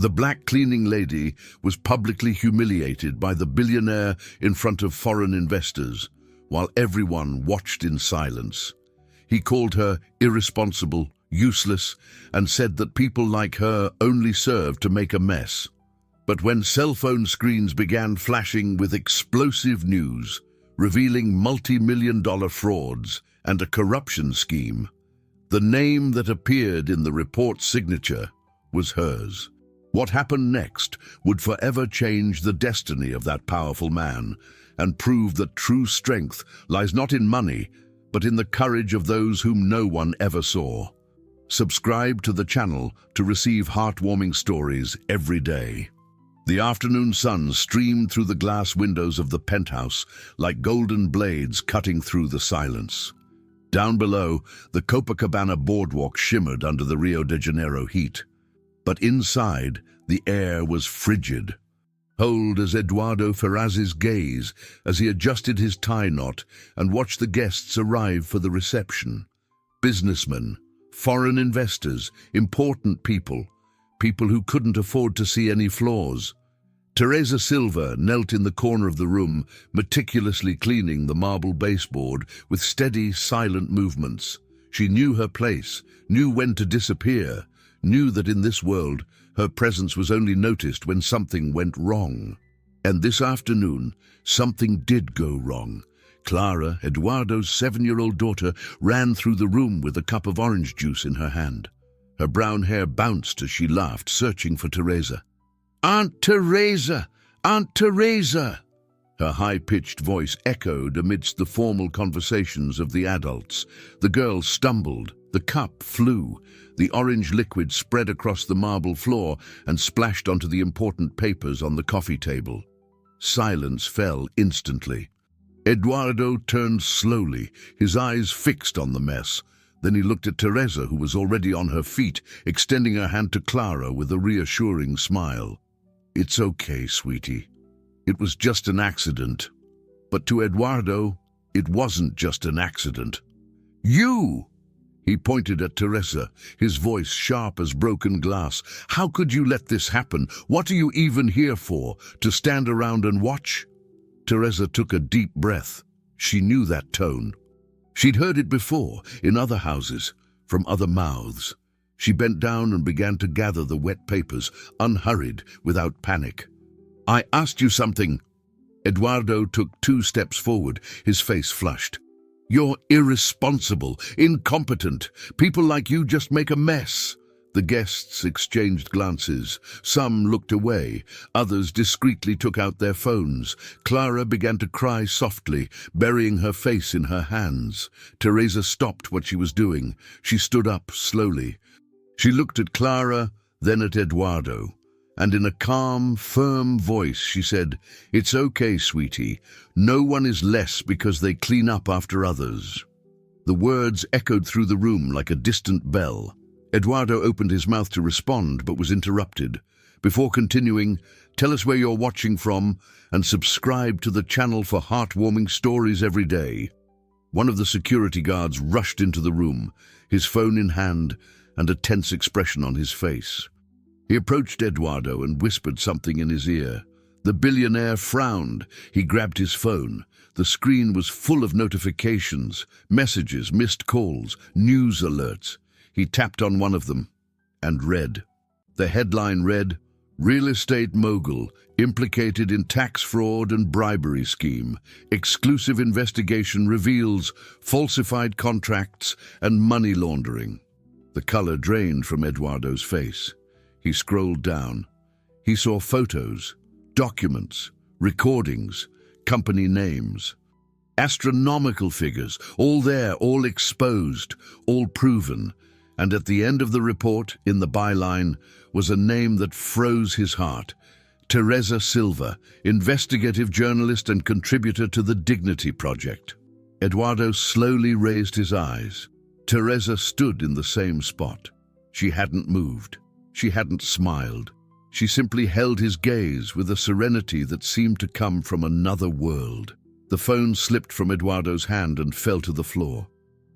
The black cleaning lady was publicly humiliated by the billionaire in front of foreign investors, while everyone watched in silence. He called her irresponsible, useless, and said that people like her only serve to make a mess. But when cell phone screens began flashing with explosive news, revealing multi-million-dollar frauds and a corruption scheme, the name that appeared in the report's signature was hers. What happened next would forever change the destiny of that powerful man and prove that true strength lies not in money, but in the courage of those whom no one ever saw. Subscribe to the channel to receive heartwarming stories every day. The afternoon sun streamed through the glass windows of the penthouse like golden blades cutting through the silence. Down below, the Copacabana boardwalk shimmered under the Rio de Janeiro heat. But inside, the air was frigid. Cold as Eduardo Ferraz's gaze as he adjusted his tie knot and watched the guests arrive for the reception. Businessmen, foreign investors, important people who couldn't afford to see any flaws. Teresa Silva knelt in the corner of the room, meticulously cleaning the marble baseboard with steady, silent movements. She knew her place, knew when to disappear, knew that in this world her presence was only noticed when something went wrong. And this afternoon, something did go wrong. Clara, Eduardo's 7-year-old daughter, ran through the room with a cup of orange juice in her hand. Her brown hair bounced as she laughed, searching for Teresa. "Aunt Teresa! Aunt Teresa!" Her high-pitched voice echoed amidst the formal conversations of the adults. The girl stumbled. The cup flew. The orange liquid spread across the marble floor and splashed onto the important papers on the coffee table. Silence fell instantly. Eduardo turned slowly, his eyes fixed on the mess. Then he looked at Teresa, who was already on her feet, extending her hand to Clara with a reassuring smile. "It's okay, sweetie. It was just an accident." But to Eduardo, it wasn't just an accident. "You!" He pointed at Teresa, his voice sharp as broken glass. "How could you let this happen? What are you even here for? To stand around and watch?" Teresa took a deep breath. She knew that tone. She'd heard it before, in other houses, from other mouths. She bent down and began to gather the wet papers, unhurried, without panic. "I asked you something." Eduardo took 2 steps forward, his face flushed. "You're irresponsible, incompetent. People like you just make a mess." The guests exchanged glances. Some looked away. Others discreetly took out their phones. Clara began to cry softly, burying her face in her hands. Teresa stopped what she was doing. She stood up slowly. She looked at Clara, then at Eduardo. And in a calm, firm voice she said, "It's okay, sweetie. No one is less because they clean up after others." The words echoed through the room like a distant bell. Eduardo opened his mouth to respond, but was interrupted. Before continuing, tell us where you're watching from and subscribe to the channel for heartwarming stories every day. One of the security guards rushed into the room, his phone in hand and a tense expression on his face. He approached Eduardo and whispered something in his ear. The billionaire frowned. He grabbed his phone. The screen was full of notifications, messages, missed calls, news alerts. He tapped on one of them and read. The headline read, "Real estate mogul implicated in tax fraud and bribery scheme. Exclusive investigation reveals falsified contracts and money laundering." The color drained from Eduardo's face. He scrolled down. He saw photos, documents, recordings, company names. Astronomical figures, all there, all exposed, all proven. And at the end of the report, in the byline, was a name that froze his heart. Teresa Silva, investigative journalist and contributor to the Dignity Project. Eduardo slowly raised his eyes. Teresa stood in the same spot. She hadn't moved. She hadn't smiled. She simply held his gaze with a serenity that seemed to come from another world. The phone slipped from Eduardo's hand and fell to the floor.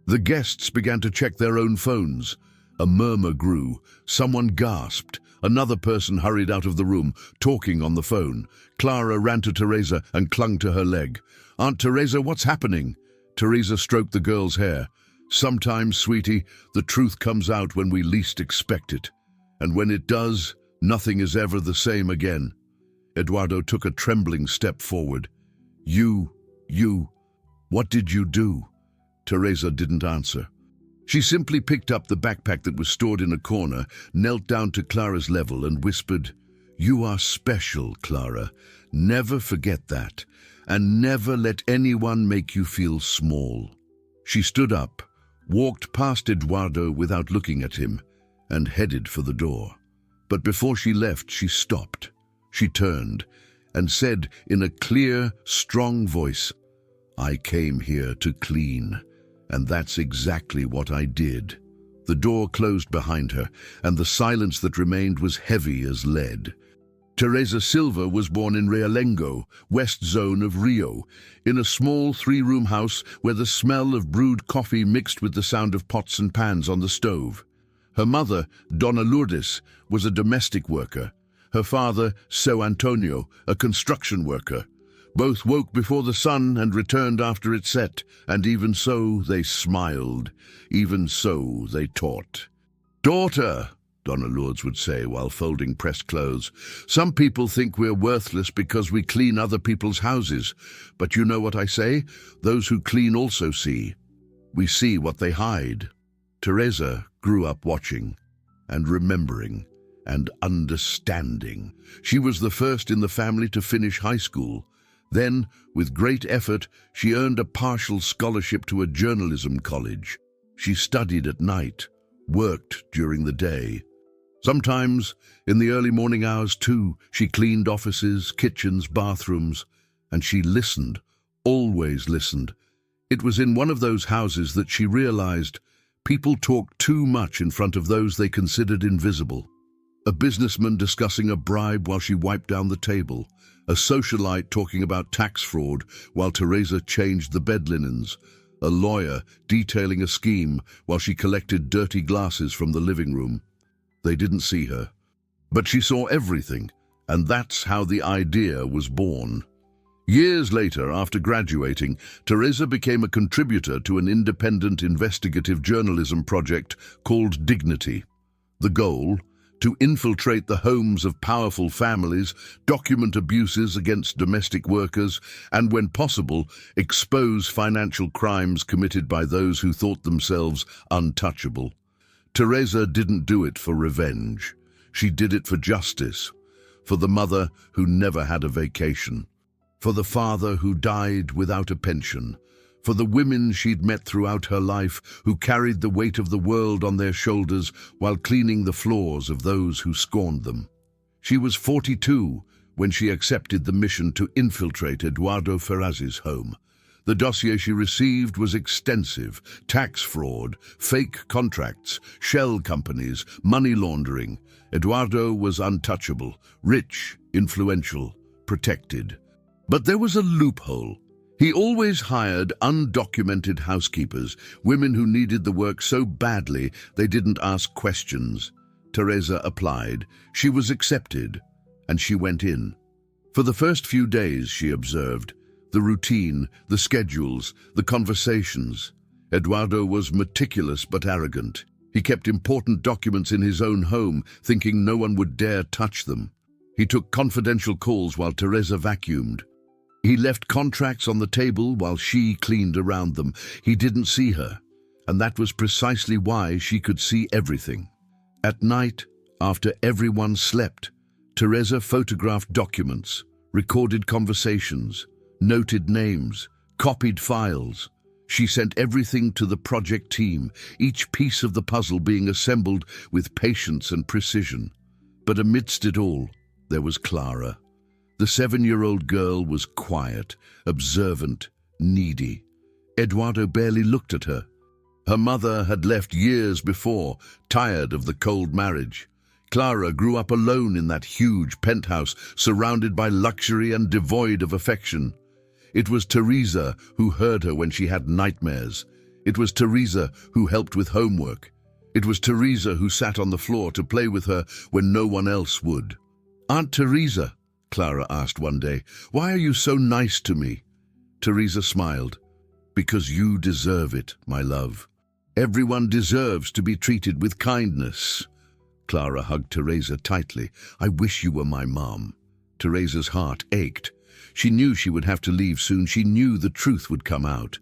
The guests began to check their own phones. A murmur grew. Someone gasped. Another person hurried out of the room, talking on the phone. Clara ran to Teresa and clung to her leg. "Aunt Teresa, what's happening?" Teresa stroked the girl's hair. "Sometimes, sweetie, the truth comes out when we least expect it. And when it does, nothing is ever the same again." Eduardo took a trembling step forward. You, what did you do?" Teresa didn't answer. She simply picked up the backpack that was stored in a corner, knelt down to Clara's level and whispered, "You are special, Clara. Never forget that, and never let anyone make you feel small." She stood up, walked past Eduardo without looking at him, and headed for the door. But before she left, she stopped. She turned and said in a clear, strong voice, "I came here to clean, and that's exactly what I did." The door closed behind her, and the silence that remained was heavy as lead. Teresa Silva was born in Realengo, west zone of Rio, in a small three-room house where the smell of brewed coffee mixed with the sound of pots and pans on the stove. Her mother, Donna Lourdes, was a domestic worker. Her father, Seu Antonio, a construction worker. Both woke before the sun and returned after it set, and even so they smiled. Even so they taught. "Daughter," Donna Lourdes would say while folding pressed clothes, "some people think we're worthless because we clean other people's houses. But you know what I say? Those who clean also see. We see what they hide." Teresa grew up watching and remembering and understanding. She was the first in the family to finish high school. Then, with great effort, she earned a partial scholarship to a journalism college. She studied at night, worked during the day. Sometimes, in the early morning hours too, she cleaned offices, kitchens, bathrooms, and she listened, always listened. It was in one of those houses that she realized people talked too much in front of those they considered invisible. A businessman discussing a bribe while she wiped down the table. A socialite talking about tax fraud while Teresa changed the bed linens. A lawyer detailing a scheme while she collected dirty glasses from the living room. They didn't see her, but she saw everything, and that's how the idea was born. Years later, after graduating, Teresa became a contributor to an independent investigative journalism project called Dignity. The goal? To infiltrate the homes of powerful families, document abuses against domestic workers, and, when possible, expose financial crimes committed by those who thought themselves untouchable. Teresa didn't do it for revenge. She did it for justice, for the mother who never had a vacation, for the father who died without a pension, for the women she'd met throughout her life who carried the weight of the world on their shoulders while cleaning the floors of those who scorned them. She was 42 when she accepted the mission to infiltrate Eduardo Ferraz's home. The dossier she received was extensive: tax fraud, fake contracts, shell companies, money laundering. Eduardo was untouchable, rich, influential, protected. But there was a loophole. He always hired undocumented housekeepers, women who needed the work so badly they didn't ask questions. Teresa applied. She was accepted, and she went in. For the first few days, she observed, the routine, the schedules, the conversations. Eduardo was meticulous but arrogant. He kept important documents in his own home, thinking no one would dare touch them. He took confidential calls while Teresa vacuumed. He left contracts on the table while she cleaned around them. He didn't see her, and that was precisely why she could see everything. At night, after everyone slept, Teresa photographed documents, recorded conversations, noted names, copied files. She sent everything to the project team, each piece of the puzzle being assembled with patience and precision. But amidst it all, there was Clara. The 7-year-old girl was quiet, observant, needy. Eduardo barely looked at her. Her mother had left years before, tired of the cold marriage. Clara grew up alone in that huge penthouse, surrounded by luxury and devoid of affection. It was Teresa who heard her when she had nightmares. It was Teresa who helped with homework. It was Teresa who sat on the floor to play with her when no one else would. "Aunt Teresa," Clara asked one day, "why are you so nice to me?" Teresa smiled. "Because you deserve it, my love. Everyone deserves to be treated with kindness." Clara hugged Teresa tightly. "I wish you were my mom." Teresa's heart ached. She knew she would have to leave soon. She knew the truth would come out.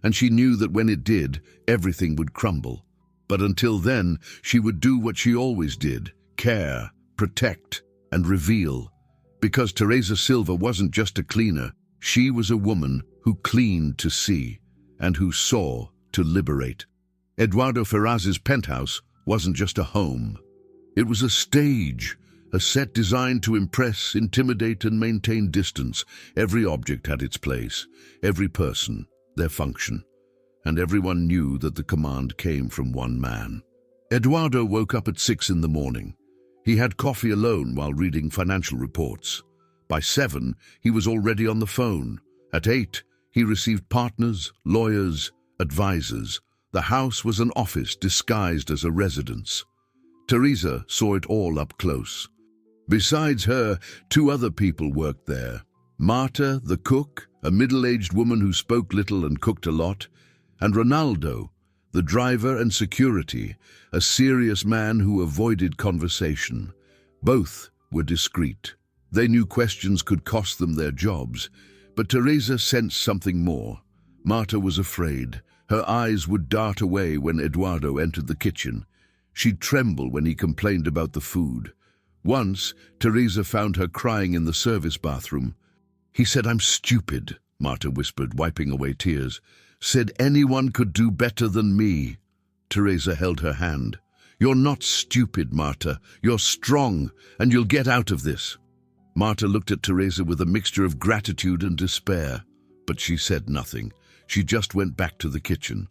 And she knew that when it did, everything would crumble. But until then, she would do what she always did: care, protect, and reveal. Because Teresa Silva wasn't just a cleaner, she was a woman who cleaned to see, and who saw to liberate. Eduardo Ferraz's penthouse wasn't just a home. It was a stage, a set designed to impress, intimidate, and maintain distance. Every object had its place, every person their function, and everyone knew that the command came from one man. Eduardo woke up at 6 in the morning. He had coffee alone while reading financial reports. By 7, he was already on the phone. At 8, he received partners, lawyers, advisors. The house was an office disguised as a residence. Teresa saw it all up close. Besides her, 2 other people worked there. Marta, the cook, a middle-aged woman who spoke little and cooked a lot, and Ronaldo, the driver and security, a serious man who avoided conversation. Both were discreet. They knew questions could cost them their jobs, but Teresa sensed something more. Marta was afraid. Her eyes would dart away when Eduardo entered the kitchen. She'd tremble when he complained about the food. Once, Teresa found her crying in the service bathroom. "He said I'm stupid," Marta whispered, wiping away tears. "Said anyone could do better than me." Teresa held her hand. "You're not stupid, Marta. You're strong, and you'll get out of this." Marta looked at Teresa with a mixture of gratitude and despair, but she said nothing. She just went back to the kitchen.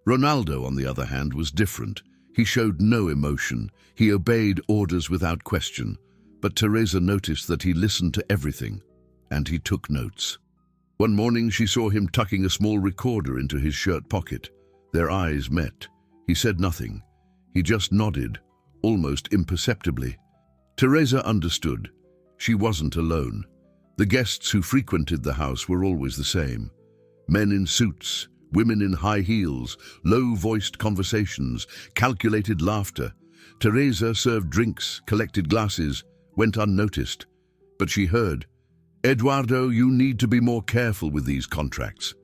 Ronaldo, on the other hand, was different. He showed no emotion. He obeyed orders without question. But Teresa noticed that he listened to everything, and he took notes. One morning she saw him tucking a small recorder into his shirt pocket. Their eyes met. He said nothing. He just nodded, almost imperceptibly. Teresa understood. She wasn't alone. The guests who frequented the house were always the same. Men in suits, women in high heels, low-voiced conversations, calculated laughter. Teresa served drinks, collected glasses, went unnoticed. But she heard, "Eduardo, you need to be more careful with these contracts.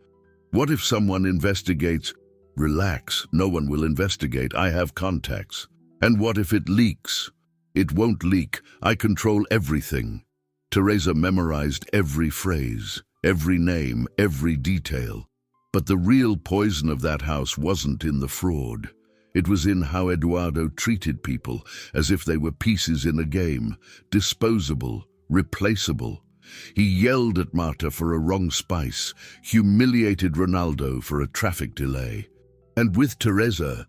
What if someone investigates?" "Relax, no one will investigate. I have contacts." "And what if it leaks?" "It won't leak. I control everything." Teresa memorized every phrase, every name, every detail. But the real poison of that house wasn't in the fraud. It was in how Eduardo treated people, as if they were pieces in a game, disposable, replaceable. He yelled at Marta for a wrong spice, humiliated Ronaldo for a traffic delay. And with Teresa,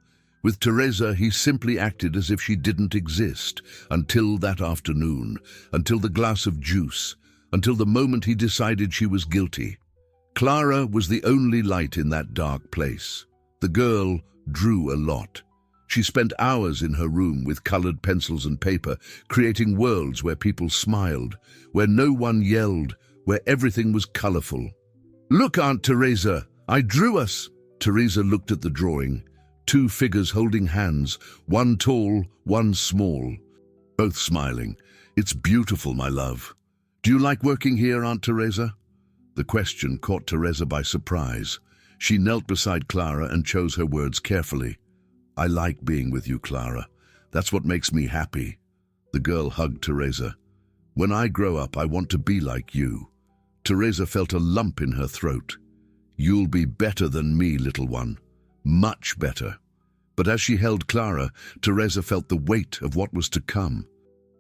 he simply acted as if she didn't exist, until that afternoon, until the glass of juice, until the moment he decided she was guilty. Clara was the only light in that dark place. The girl drew a lot. She spent hours in her room with colored pencils and paper, creating worlds where people smiled, where no one yelled, where everything was colorful. "Look, Aunt Teresa, I drew us." Teresa looked at the drawing. 2 figures holding hands, one tall, one small, both smiling. "It's beautiful, my love. Do you like working here, Aunt Teresa?" The question caught Teresa by surprise. She knelt beside Clara and chose her words carefully. "I like being with you, Clara. That's what makes me happy." The girl hugged Teresa. "When I grow up, I want to be like you." Teresa felt a lump in her throat. "You'll be better than me, little one. Much better." But as she held Clara, Teresa felt the weight of what was to come.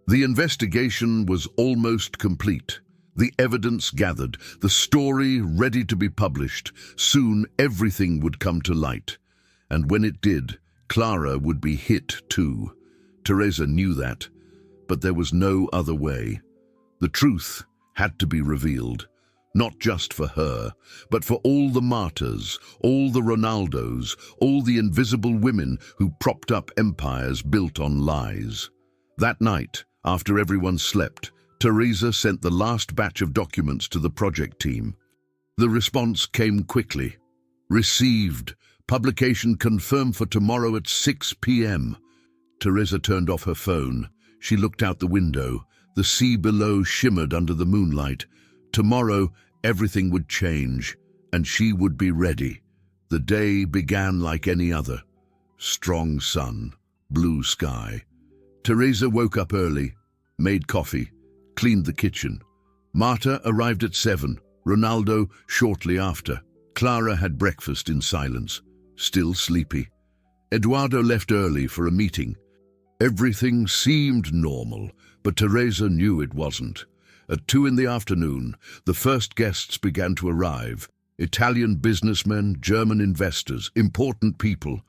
The investigation was almost complete. The evidence gathered, the story ready to be published. Soon everything would come to light. And when it did, Clara would be hit too. Teresa knew that, but there was no other way. The truth had to be revealed. Not just for her, but for all the martyrs, all the Ronaldos, all the invisible women who propped up empires built on lies. That night, after everyone slept, Teresa sent the last batch of documents to the project team. The response came quickly. Received. Publication confirmed for tomorrow at 6 p.m. Teresa turned off her phone. She looked out the window. The sea below shimmered under the moonlight. Tomorrow, everything would change, and she would be ready. The day began like any other. Strong sun, blue sky. Teresa woke up early, made coffee, cleaned the kitchen. Marta arrived at 7, Ronaldo shortly after. Clara had breakfast in silence, still sleepy. Eduardo left early for a meeting. Everything seemed normal, but Teresa knew it wasn't. At 2 in the afternoon, the first guests began to arrive. Italian businessmen, German investors, important people.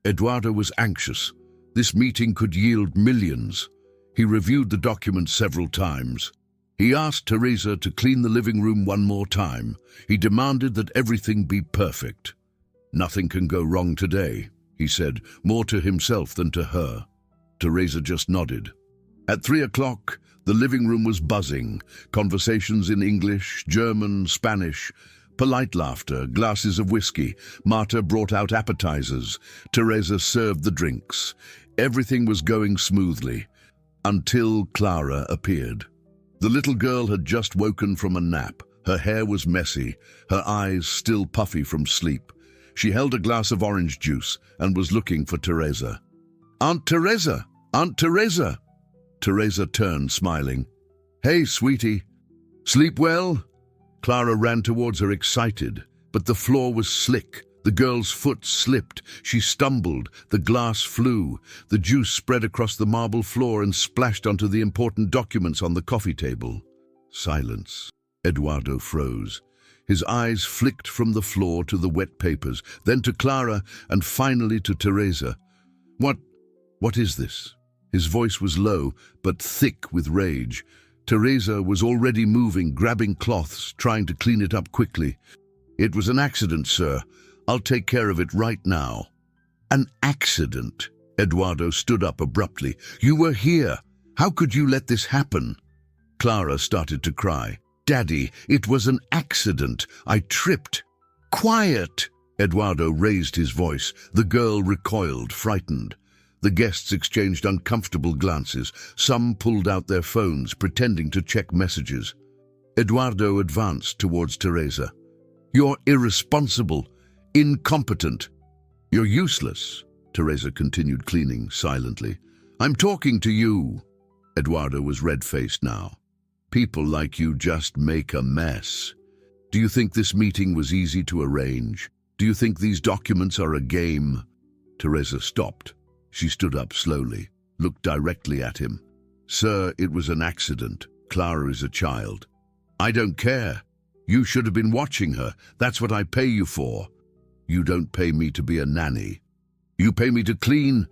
Eduardo was anxious. This meeting could yield millions. He reviewed the documents several times. He asked Teresa to clean the living room one more time. He demanded that everything be perfect. "Nothing can go wrong today," he said, more to himself than to her. Teresa just nodded. At 3 o'clock, the living room was buzzing. Conversations in English, German, Spanish. Polite laughter, glasses of whiskey. Marta brought out appetizers. Teresa served the drinks. Everything was going smoothly, until Clara appeared. The little girl had just woken from a nap. Her hair was messy, her eyes still puffy from sleep. She held a glass of orange juice and was looking for Teresa. "Aunt Teresa! Aunt Teresa!" Teresa turned, smiling. "Hey, sweetie. Sleep well?" Clara ran towards her, excited, but the floor was slick. The girl's foot slipped. She stumbled. The glass flew. The juice spread across the marble floor and splashed onto the important documents on the coffee table. Silence. Eduardo froze. His eyes flicked from the floor to the wet papers, then to Clara, and finally to Teresa. What is this?" His voice was low, but thick with rage. Teresa was already moving, grabbing cloths, trying to clean it up quickly. "It was an accident, sir. I'll take care of it right now." "An accident?" Eduardo stood up abruptly. "You were here. How could you let this happen?" Clara started to cry. "Daddy, it was an accident. I tripped." "Quiet!" Eduardo raised his voice. The girl recoiled, frightened. The guests exchanged uncomfortable glances. Some pulled out their phones, pretending to check messages. Eduardo advanced towards Teresa. "You're irresponsible, incompetent. You're useless," Teresa continued, cleaning silently. "I'm talking to you." Eduardo was red-faced now. "People like you just make a mess. Do you think this meeting was easy to arrange? Do you think these documents are a game?" Teresa stopped. She stood up slowly, looked directly at him. "Sir, it was an accident. Clara is a child." "I don't care. You should have been watching her. That's what I pay you for." "You don't pay me to be a nanny. You pay me to clean."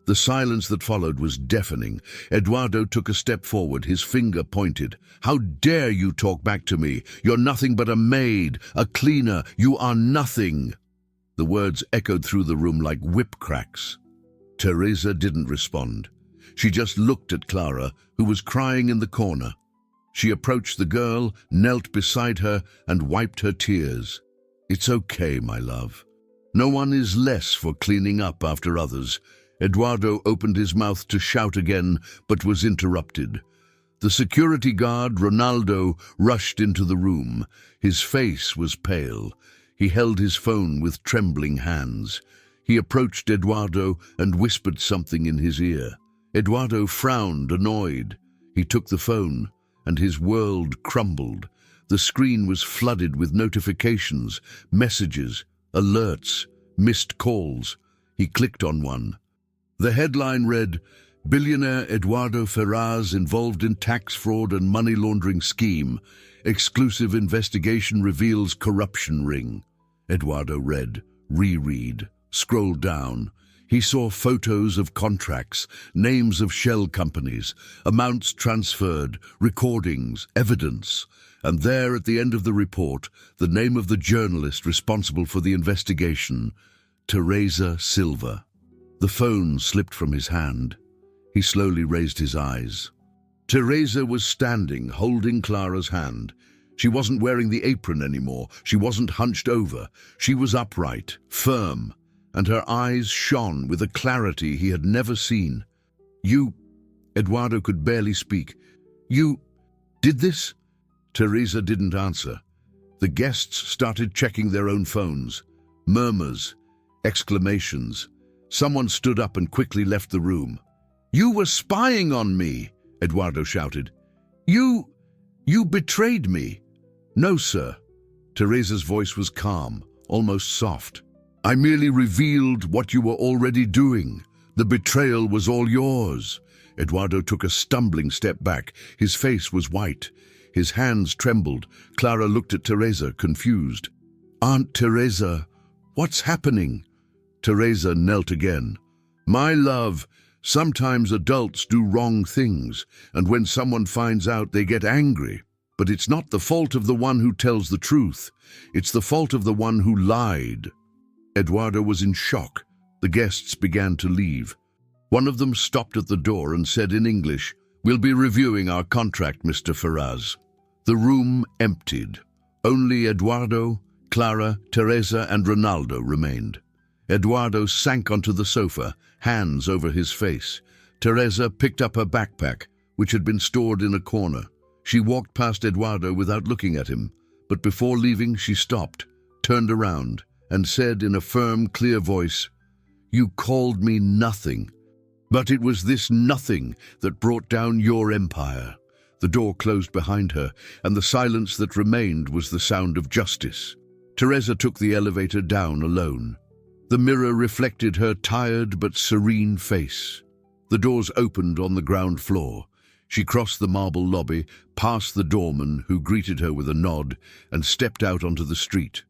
The silence that followed was deafening. Eduardo took a step forward, his finger pointed. "How dare you talk back to me? You're nothing but a maid, a cleaner. You are nothing." The words echoed through the room like whip cracks. Teresa didn't respond. She just looked at Clara, who was crying in the corner. She approached the girl, knelt beside her, and wiped her tears. "It's okay, my love. No one is less for cleaning up after others." Eduardo opened his mouth to shout again, but was interrupted. The security guard, Ronaldo, rushed into the room. His face was pale. He held his phone with trembling hands. He approached Eduardo and whispered something in his ear. Eduardo frowned, annoyed. He took the phone, and his world crumbled. The screen was flooded with notifications, messages, alerts, missed calls. He clicked on one. The headline read, "Billionaire Eduardo Ferraz involved in tax fraud and money laundering scheme. Exclusive investigation reveals corruption ring." Eduardo read, reread, scrolled down. He saw photos of contracts, names of shell companies, amounts transferred, recordings, evidence, and there at the end of the report, the name of the journalist responsible for the investigation, Teresa Silva. The phone slipped from his hand. He slowly raised his eyes. Teresa was standing, holding Clara's hand. She wasn't wearing the apron anymore. She wasn't hunched over. She was upright, firm, and her eyes shone with a clarity he had never seen. "You..." Eduardo could barely speak. "You... did this?" Teresa didn't answer. The guests started checking their own phones. Murmurs, exclamations. Someone stood up and quickly left the room. "You were spying on me!" Eduardo shouted. You betrayed me." "No, sir." Teresa's voice was calm, almost soft. "I merely revealed what you were already doing. The betrayal was all yours." Eduardo took a stumbling step back. His face was white. His hands trembled. Clara looked at Teresa, confused. "Aunt Teresa, what's happening?" Teresa knelt again. "My love, sometimes adults do wrong things, and when someone finds out, they get angry. But it's not the fault of the one who tells the truth. It's the fault of the one who lied." Eduardo was in shock. The guests began to leave. One of them stopped at the door and said in English, "We'll be reviewing our contract, Mr. Ferraz." The room emptied. Only Eduardo, Clara, Teresa, and Ronaldo remained. Eduardo sank onto the sofa, hands over his face. Teresa picked up her backpack, which had been stored in a corner. She walked past Eduardo without looking at him, but before leaving she stopped, turned around, and said in a firm, clear voice, "You called me nothing, but it was this nothing that brought down your empire." The door closed behind her, and the silence that remained was the sound of justice. Teresa took the elevator down alone. The mirror reflected her tired but serene face. The doors opened on the ground floor. She crossed the marble lobby, past the doorman, who greeted her with a nod, and stepped out onto the street.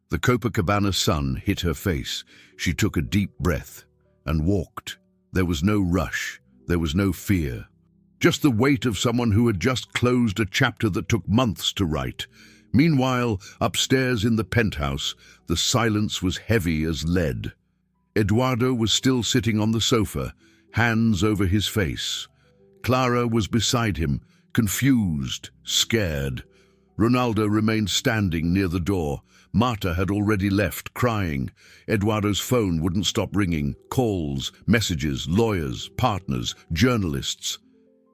The Copacabana sun hit her face. She took a deep breath and walked. There was no rush. There was no fear. Just the weight of someone who had just closed a chapter that took months to write. Meanwhile, upstairs in the penthouse, the silence was heavy as lead. Eduardo was still sitting on the sofa, hands over his face. Clara was beside him, confused, scared. Ronaldo remained standing near the door. Marta had already left, crying. Eduardo's phone wouldn't stop ringing. Calls, messages, lawyers, partners, journalists.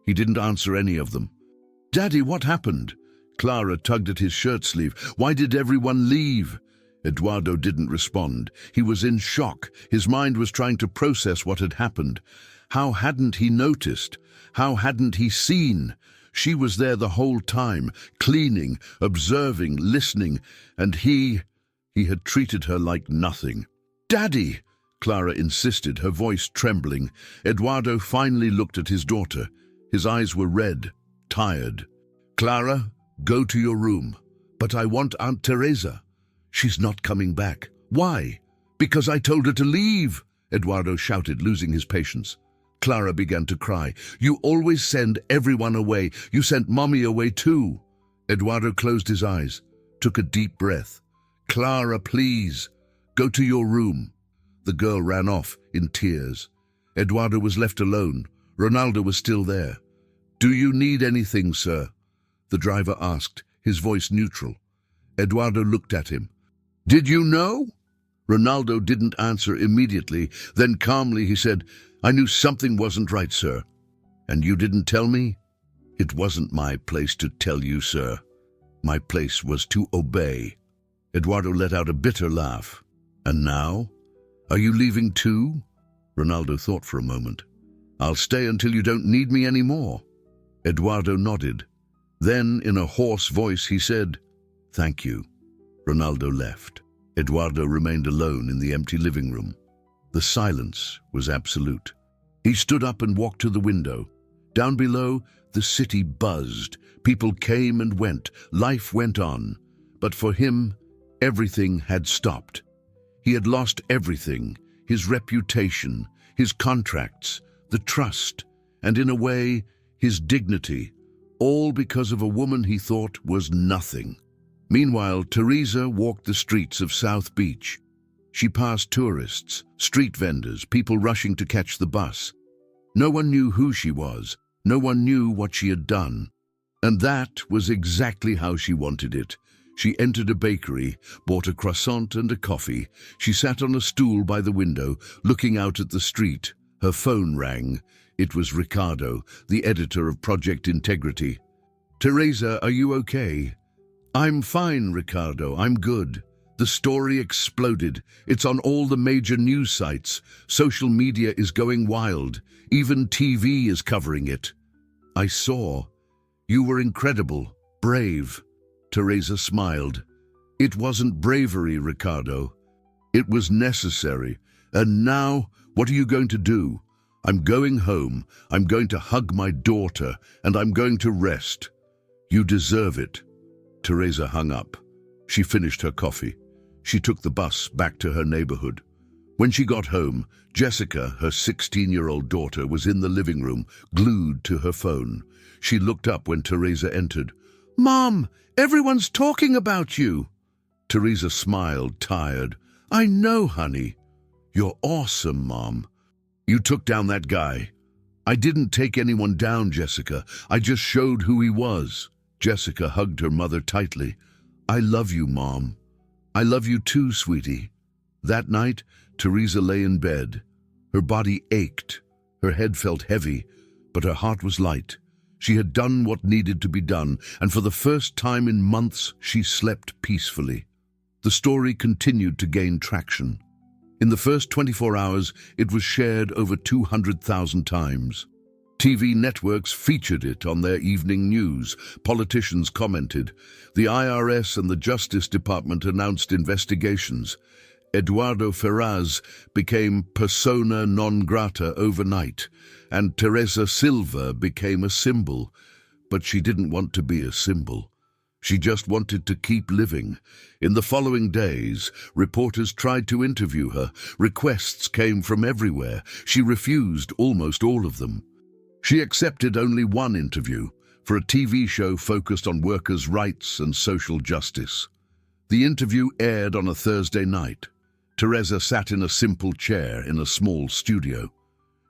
He didn't answer any of them. "Daddy, what happened?" Clara tugged at his shirt sleeve. "Why did everyone leave?" Eduardo didn't respond. He was in shock. His mind was trying to process what had happened. How hadn't he noticed? How hadn't he seen? She was there the whole time, cleaning, observing, listening, and he had treated her like nothing. "Daddy!" Clara insisted, her voice trembling. Eduardo finally looked at his daughter. His eyes were red, tired. "Clara, go to your room." "But I want Aunt Teresa." "She's not coming back." "Why?" "Because I told her to leave," Eduardo shouted, losing his patience. Clara began to cry. "You always send everyone away. You sent Mommy away too." Eduardo closed his eyes, took a deep breath. "Clara, please, go to your room." The girl ran off in tears. Eduardo was left alone. Ronaldo was still there. "Do you need anything, sir?" the driver asked, his voice neutral. Eduardo looked at him. "Did you know?" Ronaldo didn't answer immediately. Then calmly he said, "I knew something wasn't right, sir." "And you didn't tell me?" "It wasn't my place to tell you, sir. My place was to obey." Eduardo let out a bitter laugh. "And now? Are you leaving too?" Ronaldo thought for a moment. "I'll stay until you don't need me anymore." Eduardo nodded. Then, in a hoarse voice, he said, "Thank you." Ronaldo left. Eduardo remained alone in the empty living room. The silence was absolute. He stood up and walked to the window. Down below, the city buzzed. People came and went. Life went on. But for him, everything had stopped. He had lost everything. his reputation, his contracts, the trust, and in a way, his dignity, all because of a woman he thought was nothing. Meanwhile, Teresa walked the streets of South Beach. She passed tourists, street vendors, people rushing to catch the bus. No one knew who she was. No one knew what she had done. And that was exactly how she wanted it. She entered a bakery, bought a croissant and a coffee. She sat on a stool by the window, looking out at the street. Her phone rang. It was Ricardo, the editor of Project Integrity. "Teresa, are you okay?" "I'm fine, Ricardo. I'm good." The story exploded. It's on all the major news sites. Social media is going wild. Even TV is covering it. "I saw. You were incredible. Brave." Teresa smiled. "It wasn't bravery, Ricardo. It was necessary. And now, what are you going to do?" "I'm going home. I'm going to hug my daughter, and I'm going to rest." "You deserve it." Teresa hung up. She finished her coffee. She took the bus back to her neighborhood. When she got home, Jessica, her 16-year-old daughter, was in the living room, glued to her phone. She looked up when Teresa entered. "Mom, everyone's talking about you." Teresa smiled, tired. "I know, honey." "You're awesome, Mom." "You took down that guy." "I didn't take anyone down, Jessica. I just showed who he was." Jessica hugged her mother tightly. "I love you, Mom." "I love you too, sweetie." That night, Teresa lay in bed. Her body ached. Her head felt heavy, but her heart was light. She had done what needed to be done, and for the first time in months, she slept peacefully. The story continued to gain traction. In the first 24 hours, it was shared over 200,000 times. TV networks featured it on their evening news. Politicians commented. The IRS and the Justice Department announced investigations. Eduardo Ferraz became persona non grata overnight, and Teresa Silva became a symbol. But she didn't want to be a symbol. She just wanted to keep living. In the following days, reporters tried to interview her. Requests came from everywhere. She refused almost all of them. She accepted only one interview for a TV show focused on workers' rights and social justice. The interview aired on a Thursday night. Teresa sat in a simple chair in a small studio.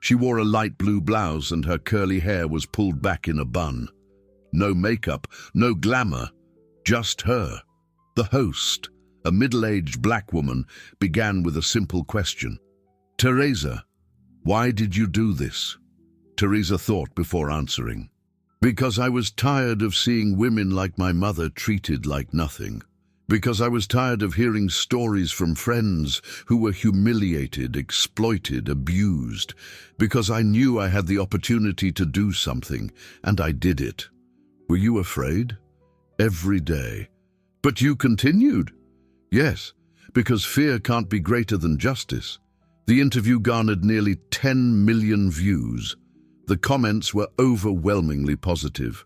She wore a light blue blouse and her curly hair was pulled back in a bun. No makeup, no glamour, just her. The host, a middle-aged black woman, began with a simple question. "Teresa, why did you do this?" Teresa thought before answering. "Because I was tired of seeing women like my mother treated like nothing. Because I was tired of hearing stories from friends who were humiliated, exploited, abused. Because I knew I had the opportunity to do something, and I did it." "Were you afraid?" "Every day." "But you continued." "Yes, because fear can't be greater than justice." The interview garnered nearly 10 million views. The comments were overwhelmingly positive.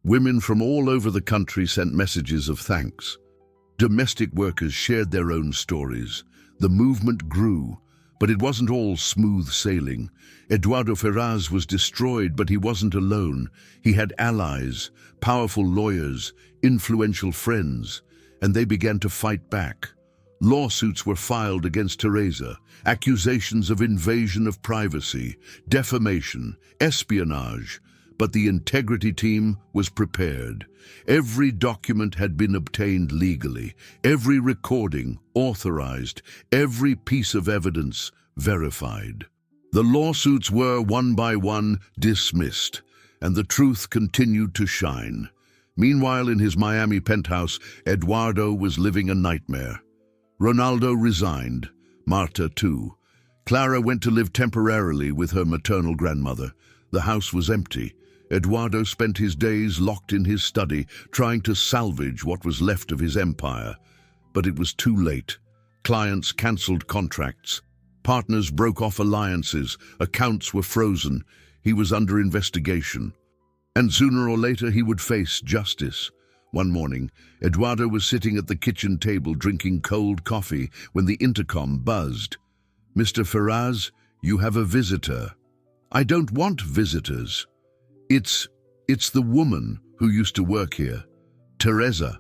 Women from all over the country sent messages of thanks. Domestic workers shared their own stories. The movement grew, but it wasn't all smooth sailing. Eduardo Ferraz was destroyed, but he wasn't alone. He had allies, powerful lawyers, influential friends, and they began to fight back. Lawsuits were filed against Teresa, accusations of invasion of privacy, defamation, espionage, but the integrity team was prepared. Every document had been obtained legally, every recording authorized, every piece of evidence verified. The lawsuits were, one by one, dismissed, and the truth continued to shine. Meanwhile, in his Miami penthouse, Eduardo was living a nightmare. Ronaldo resigned, Marta too. Clara went to live temporarily with her maternal grandmother. The house was empty. Eduardo spent his days locked in his study, trying to salvage what was left of his empire. But it was too late. Clients cancelled contracts. Partners broke off alliances. Accounts were frozen. He was under investigation. And sooner or later he would face justice. One morning, Eduardo was sitting at the kitchen table drinking cold coffee when the intercom buzzed. Mr. Ferraz, you have a visitor. I don't want visitors. It's the woman who used to work here. Teresa.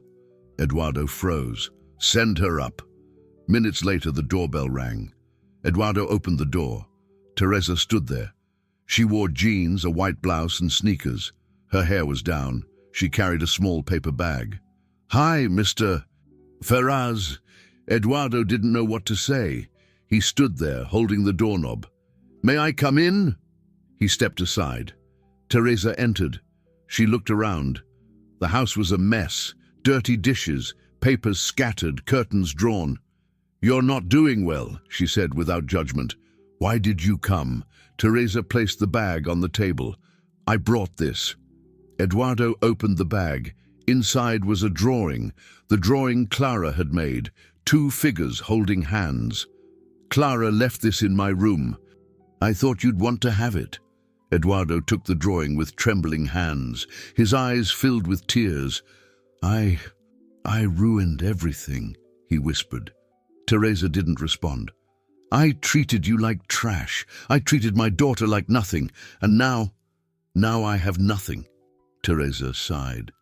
Eduardo froze. Send her up. Minutes later, the doorbell rang. Eduardo opened the door. Teresa stood there. She wore jeans, a white blouse, and sneakers. Her hair was down. She carried a small paper bag. Hi, Mr. Ferraz. Eduardo didn't know what to say. He stood there, holding the doorknob. May I come in? He stepped aside. Teresa entered. She looked around. The house was a mess. Dirty dishes, papers scattered, curtains drawn. You're not doing well, she said without judgment. Why did you come? Teresa placed the bag on the table. I brought this. Eduardo opened the bag. Inside was a drawing, the drawing Clara had made, 2 figures holding hands. Clara left this in my room. I thought you'd want to have it. Eduardo took the drawing with trembling hands, his eyes filled with tears. I ruined everything, he whispered. Teresa didn't respond. I treated you like trash. I treated my daughter like nothing, and now I have nothing. Teresa sighed.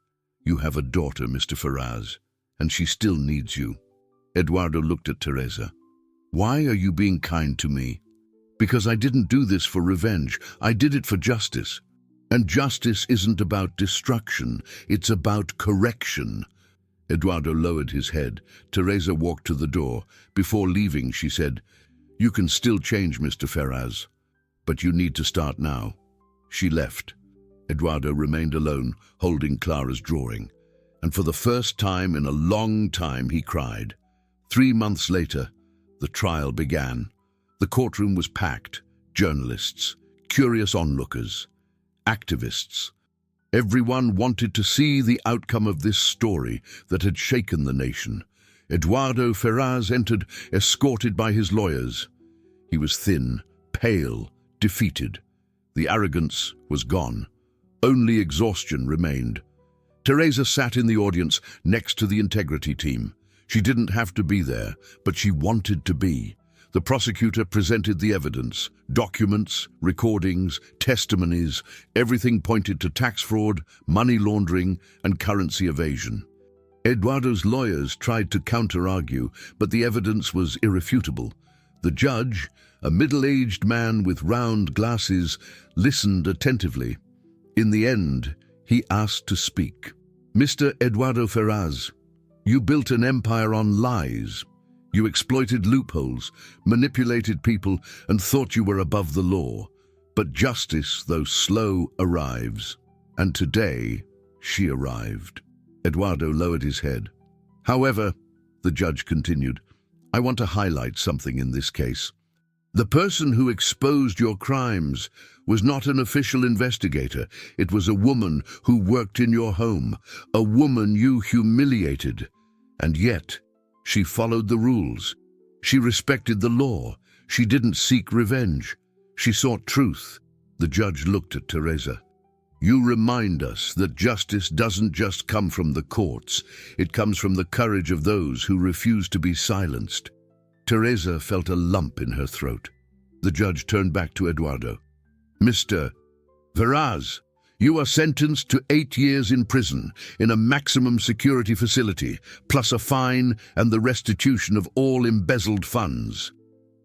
You have a daughter, Mr. Ferraz, and she still needs you. Eduardo looked at Teresa. Why are you being kind to me? Because I didn't do this for revenge. I did it for justice. And justice isn't about destruction. It's about correction. Eduardo lowered his head. Teresa walked to the door. Before leaving, she said, You can still change, Mr. Ferraz, but you need to start now. She left. Eduardo remained alone, holding Clara's drawing. And for the first time in a long time, he cried. 3 months later, the trial began. The courtroom was packed. Journalists, curious onlookers, activists. Everyone wanted to see the outcome of this story that had shaken the nation. Eduardo Ferraz entered, escorted by his lawyers. He was thin, pale, defeated. The arrogance was gone. Only exhaustion remained. Teresa sat in the audience next to the integrity team. She didn't have to be there, but she wanted to be. The prosecutor presented the evidence, documents, recordings, testimonies. Everything pointed to tax fraud, money laundering, and currency evasion. Eduardo's lawyers tried to counter-argue, but the evidence was irrefutable. The judge, a middle-aged man with round glasses, listened attentively. In the end, he asked to speak. Mr. Eduardo Ferraz, you built an empire on lies. You exploited loopholes, manipulated people, and thought you were above the law. But justice, though slow, arrives. And today, she arrived. Eduardo lowered his head. However, the judge continued, I want to highlight something in this case. The person who exposed your crimes was not an official investigator. It was a woman who worked in your home, a woman you humiliated. And yet, she followed the rules. She respected the law. She didn't seek revenge. She sought truth. The judge looked at Teresa. You remind us that justice doesn't just come from the courts. It comes from the courage of those who refuse to be silenced. Teresa felt a lump in her throat. The judge turned back to Eduardo. Mr. Ferraz, you are sentenced to 8 years in prison in a maximum security facility, plus a fine and the restitution of all embezzled funds.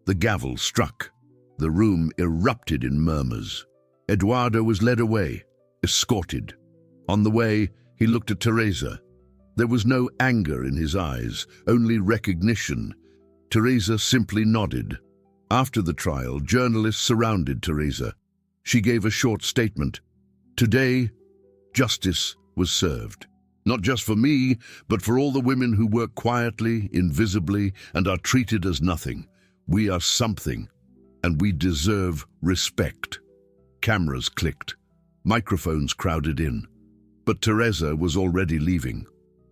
The gavel struck. The room erupted in murmurs. Eduardo was led away, escorted. On the way, he looked at Teresa. There was no anger in his eyes, only recognition. Teresa simply nodded. After the trial, journalists surrounded Teresa. She gave a short statement. Today, justice was served. Not just for me, but for all the women who work quietly, invisibly, and are treated as nothing. We are something, and we deserve respect. Cameras clicked. Microphones crowded in. But Teresa was already leaving.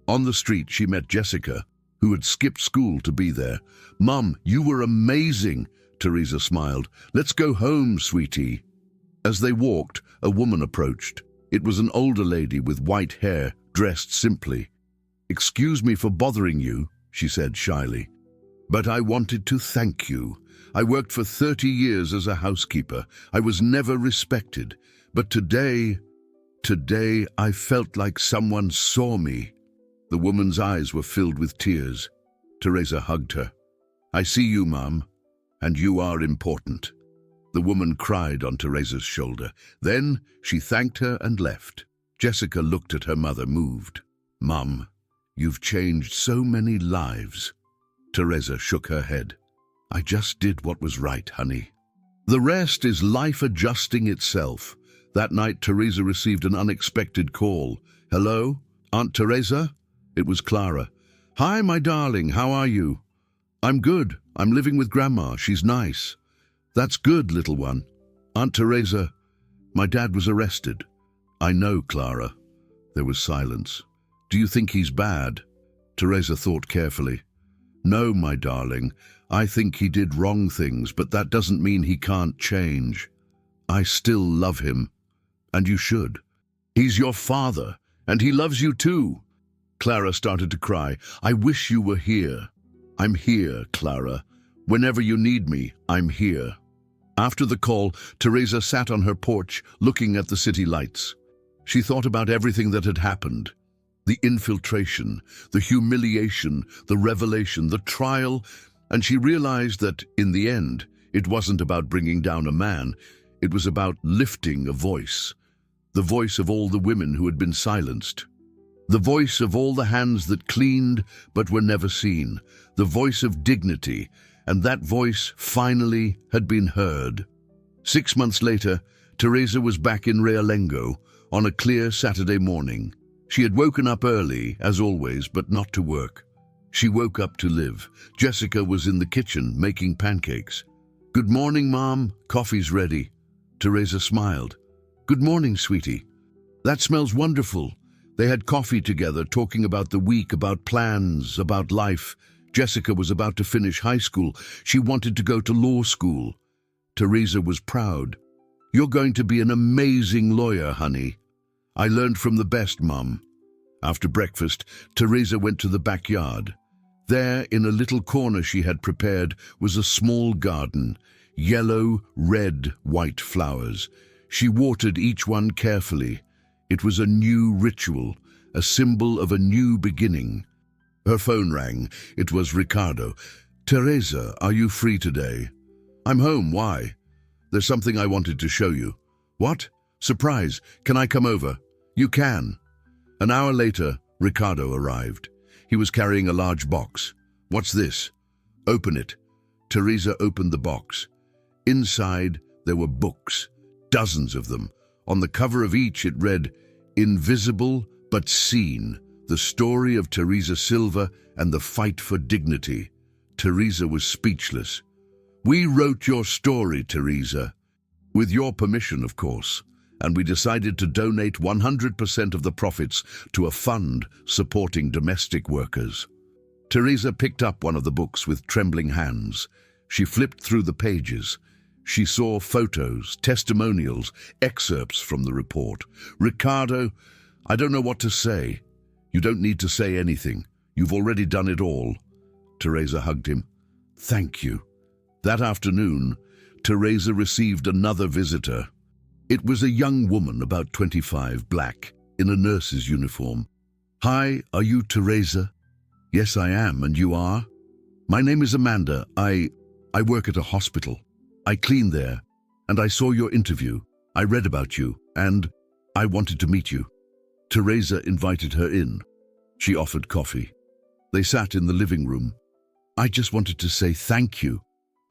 On the street, she met Jessica, who had skipped school to be there. Mom, you were amazing, Teresa smiled. Let's go home, sweetie. As they walked, a woman approached. It was an older lady with white hair, dressed simply. Excuse me for bothering you, she said shyly, But I wanted to thank you. I worked for 30 years as a housekeeper. I was never respected. But today I felt like someone saw me." The woman's eyes were filled with tears. Teresa hugged her. "I see you, Mom, and you are important." The woman cried on Teresa's shoulder. Then she thanked her and left. Jessica looked at her mother, moved. "Mom, you've changed so many lives." Teresa shook her head. "I just did what was right, honey. The rest is life adjusting itself." That night, Teresa received an unexpected call. "Hello? Aunt Teresa?" It was Clara. "Hi, my darling, how are you?" "I'm good. I'm living with Grandma. She's nice." "That's good, little one." "Aunt Teresa, my dad was arrested." "I know, Clara." There was silence. "Do you think he's bad?" Teresa thought carefully. "No, my darling. I think he did wrong things, but that doesn't mean he can't change. I still love him. And you should. He's your father, and he loves you too." Clara started to cry. "I wish you were here." "I'm here, Clara. Whenever you need me, I'm here." After the call, Teresa sat on her porch, looking at the city lights. She thought about everything that had happened. The infiltration, the humiliation, the revelation, the trial, and she realized that, in the end, it wasn't about bringing down a man. It was about lifting a voice. The voice of all the women who had been silenced. The voice of all the hands that cleaned but were never seen. The voice of dignity, and that voice finally had been heard. 6 months later, Teresa was back in Realengo on a clear Saturday morning. She had woken up early, as always, but not to work. She woke up to live. Jessica was in the kitchen making pancakes. "Good morning, Mom. Coffee's ready." Teresa smiled. "Good morning, sweetie. That smells wonderful." They had coffee together, talking about the week, about plans, about life. Jessica was about to finish high school. She wanted to go to law school. Teresa was proud. "You're going to be an amazing lawyer, honey." "I learned from the best, Mum." After breakfast, Teresa went to the backyard. There, in a little corner she had prepared, was a small garden. Yellow, red, white flowers. She watered each one carefully. It was a new ritual, a symbol of a new beginning. Her phone rang. It was Ricardo. "Teresa, are you free today?" "I'm home. Why?" "There's something I wanted to show you." "What? Surprise. Can I come over?" "You can." An hour later, Ricardo arrived. He was carrying a large box. "What's this?" "Open it." Teresa opened the box. Inside, there were books, dozens of them. On the cover of each, it read, "Invisible but Seen, the story of Teresa Silva and the fight for dignity." Teresa was speechless. "We wrote your story, Teresa." "With your permission, of course. And we decided to donate 100% of the profits to a fund supporting domestic workers." Teresa picked up one of the books with trembling hands. She flipped through the pages. She saw photos, testimonials, excerpts from the report. "Ricardo, I don't know what to say." "You don't need to say anything. You've already done it all." Teresa hugged him. "Thank you." That afternoon, Teresa received another visitor. It was a young woman, about 25, black, in a nurse's uniform. "Hi, are you Teresa?" "Yes, I am, and you are?" "My name is Amanda. I work at a hospital. I clean there, and I saw your interview. I read about you, and I wanted to meet you." Teresa invited her in. She offered coffee. They sat in the living room. "I just wanted to say thank you,"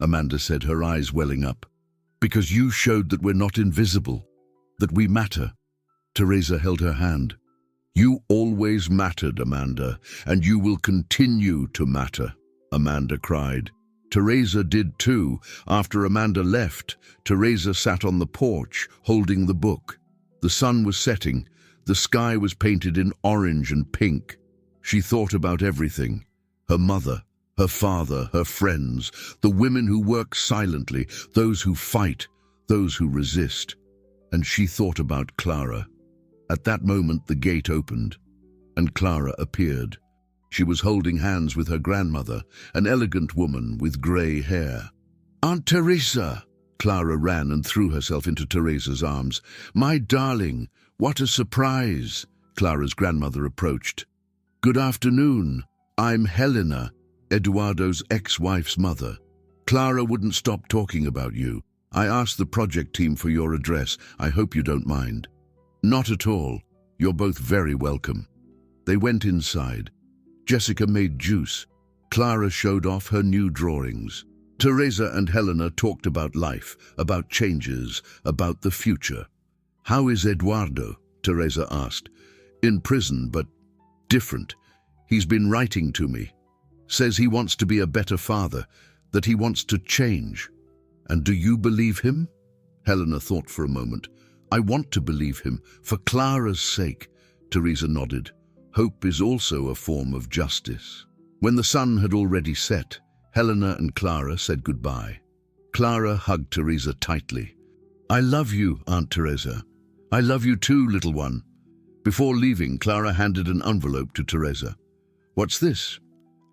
Amanda said, her eyes welling up, "because you showed that we're not invisible, that we matter." Teresa held her hand. "You always mattered, Amanda, and you will continue to matter," Amanda cried. Teresa did too. After Amanda left, Teresa sat on the porch, holding the book. The sun was setting. The sky was painted in orange and pink. She thought about everything. Her mother, her father, her friends, the women who work silently, those who fight, those who resist. And she thought about Clara. At that moment, the gate opened, and Clara appeared. She was holding hands with her grandmother, an elegant woman with grey hair. "Aunt Teresa!" Clara ran and threw herself into Teresa's arms. "My darling, what a surprise!" Clara's grandmother approached. "Good afternoon. I'm Helena, Eduardo's ex-wife's mother. Clara wouldn't stop talking about you. I asked the project team for your address. I hope you don't mind." "Not at all. You're both very welcome." They went inside. Jessica made juice. Clara showed off her new drawings. Teresa and Helena talked about life, about changes, about the future. "How is Eduardo?" Teresa asked. "In prison, but different. He's been writing to me. Says he wants to be a better father, that he wants to change." "And do you believe him?" Helena thought for a moment. "I want to believe him, for Clara's sake." Teresa nodded. Hope is also a form of justice. When the sun had already set, Helena and Clara said goodbye. Clara hugged Teresa tightly. "I love you, Aunt Teresa. I love you too, little one." Before leaving, Clara handed an envelope to Teresa. "What's this?"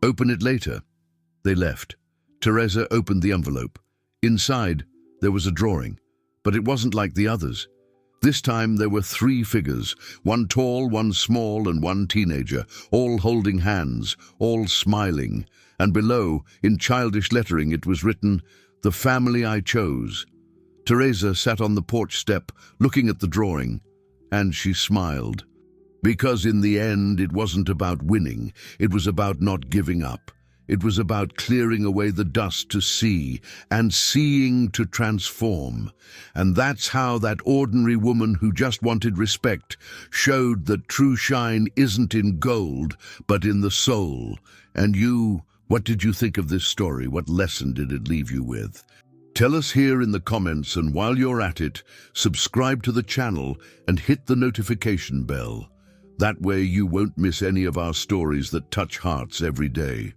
"Open it later." They left. Teresa opened the envelope. Inside, there was a drawing, but it wasn't like the others. This time there were 3 figures, one tall, one small, and one teenager, all holding hands, all smiling, and below, in childish lettering, it was written, "The family I chose." Teresa sat on the porch step, looking at the drawing, and she smiled. Because in the end, it wasn't about winning, it was about not giving up. It was about clearing away the dust to see, and seeing to transform. And that's how that ordinary woman who just wanted respect showed that true shine isn't in gold, but in the soul. And you, what did you think of this story? What lesson did it leave you with? Tell us here in the comments, and while you're at it, subscribe to the channel and hit the notification bell. That way you won't miss any of our stories that touch hearts every day.